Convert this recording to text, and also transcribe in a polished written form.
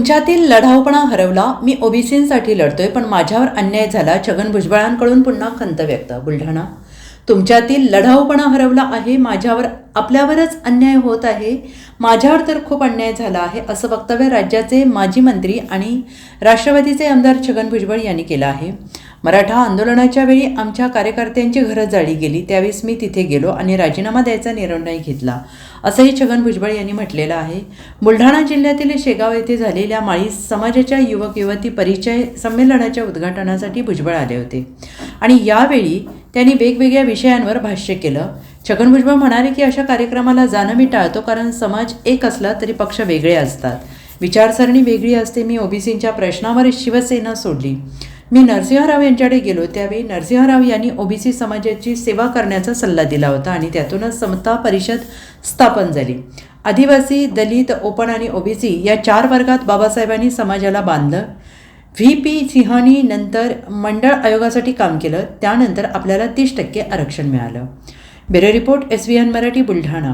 तुमच्यातील लढाऊपणा हरवला. मी ओबीसींसाठी लढतोय पण माझ्यावर अन्याय झाला. छगन भुजबळांकडून पुन्हा खंत व्यक्त. बुलढाणा. तुमच्यातील लढाऊपणा हरवला आहे. आपल्यावरच अन्याय होत आहे. माझ्यावर तर खूप अन्याय झाला आहे, असं वक्तव्य राज्याचे माजी मंत्री आणि राष्ट्रवादीचे आमदार छगन भुजबळ यांनी केलं आहे. मराठा आंदोलनाच्या वेळी आमच्या कार्यकर्त्यांची घरं जाळली गेली. त्यावेळेस मी तिथे गेलो आणि राजीनामा द्यायचा निर्णय घेतला, असंही छगन भुजबळ यांनी म्हटलेलं आहे. बुलढाणा जिल्ह्यातील शेगाव येथे झालेल्या माळी समाजाच्या युवक युवती परिचय संमेलनाच्या उद्घाटनासाठी भुजबळ आले होते आणि यावेळी त्यांनी वेगवेगळ्या विषयांवर भाष्य केलं. छगन भुजबळ म्हणाले की अशा कार्यक्रमाला जाणं मी टाळतो, कारण समाज एक असला तरी पक्ष वेगळे असतात, विचारसरणी वेगळी असते. मी ओबीसींच्या प्रश्नावर शिवसेना सोडली. मी नरसिंह राव यांच्याकडे गेलो, त्यावेळी नरसिंह राव यांनी ओबीसी समाजाची सेवा करण्याचा सल्ला दिला होता आणि त्यातूनच समता परिषद स्थापन झाली. आदिवासी, दलित, ओपन आणि ओबीसी या 4 वर्गात बाबासाहेबांनी समाजाला बांधलं. व्ही.पी. सिंहांनी नंतर मंडळ आयोगासाठी काम केलं. त्यानंतर आपल्याला 30% आरक्षण मिळालं. Bureau report, SVN Marathi, Buldhana.